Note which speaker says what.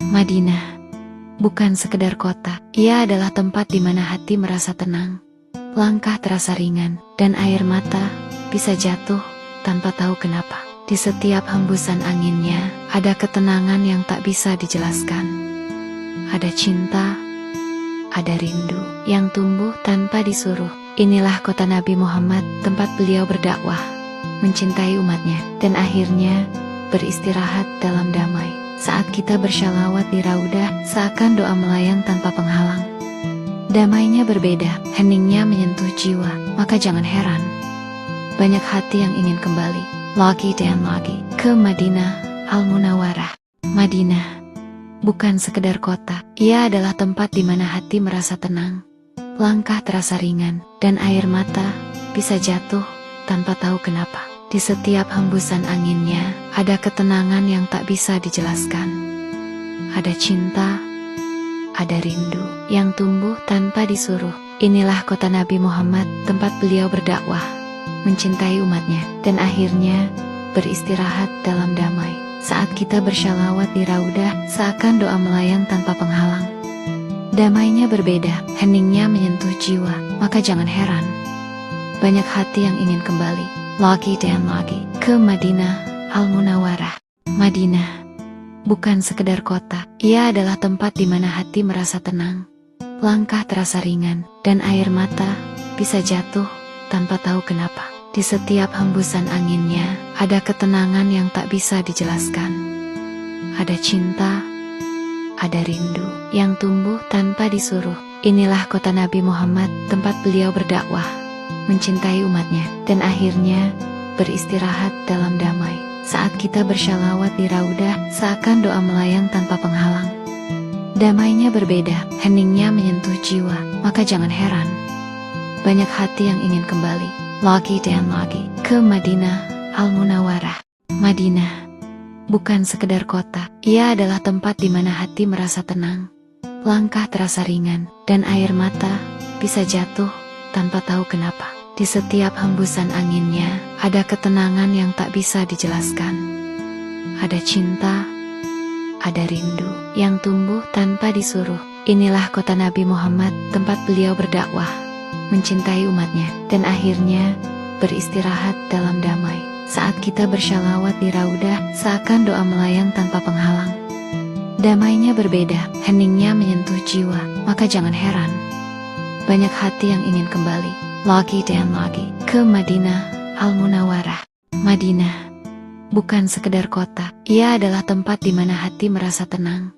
Speaker 1: Madinah bukan sekedar kota, ia adalah tempat di mana hati merasa tenang, langkah terasa ringan, dan air mata bisa jatuh tanpa tahu kenapa. Di setiap hembusan anginnya, ada ketenangan yang tak bisa dijelaskan. Ada cinta, ada rindu yang tumbuh tanpa disuruh. Inilah kota Nabi Muhammad, tempat beliau berdakwah, mencintai umatnya, dan akhirnya beristirahat dalam damai. Saat kita bersyalawat di raudah, seakan doa melayang tanpa penghalang. Damainya berbeda, heningnya menyentuh jiwa, maka jangan heran banyak hati yang ingin kembali, lagi dan lagi, ke Madinah Al-Munawwarah. Madinah bukan sekedar kota, ia adalah tempat di mana hati merasa tenang, langkah terasa ringan, dan air mata bisa jatuh tanpa tahu kenapa. Di setiap hembusan anginnya, ada ketenangan yang tak bisa dijelaskan. Ada cinta, ada rindu yang tumbuh tanpa disuruh. Inilah kota Nabi Muhammad, tempat beliau berdakwah, mencintai umatnya, dan akhirnya beristirahat dalam damai. Saat kita bersyalawat di raudah, seakan doa melayang tanpa penghalang. Damainya berbeda, heningnya menyentuh jiwa, maka jangan heran banyak hati yang ingin kembali, lagi dan lagi, ke Madinah Al-Munawwarah. Madinah bukan sekedar kota, ia adalah tempat di mana hati merasa tenang, langkah terasa ringan, dan air mata bisa jatuh tanpa tahu kenapa. Di setiap hembusan anginnya, ada ketenangan yang tak bisa dijelaskan. Ada cinta, ada rindu yang tumbuh tanpa disuruh. Inilah kota Nabi Muhammad, tempat beliau berdakwah, mencintai umatnya, dan akhirnya beristirahat dalam damai. Saat kita bersyalawat di raudah, seakan doa melayang tanpa penghalang. Damainya berbeda, heningnya menyentuh jiwa, maka jangan heran banyak hati yang ingin kembali, lagi dan lagi, ke Madinah Al-Munawwarah. Madinah bukan sekedar kota, ia adalah tempat di mana hati merasa tenang, langkah terasa ringan, dan air mata bisa jatuh tanpa tahu kenapa. Di setiap hembusan anginnya, ada ketenangan yang tak bisa dijelaskan. Ada cinta, ada rindu yang tumbuh tanpa disuruh. Inilah kota Nabi Muhammad, tempat beliau berdakwah, mencintai umatnya, dan akhirnya beristirahat dalam damai. Saat kita bersyalawat di raudah, seakan doa melayang tanpa penghalang. Damainya berbeda, heningnya menyentuh jiwa, maka jangan heran banyak hati yang ingin kembali, lagi dan lagi, ke Madinah Al-Munawwarah. Madinah bukan sekedar kota, ia adalah tempat di mana hati merasa tenang,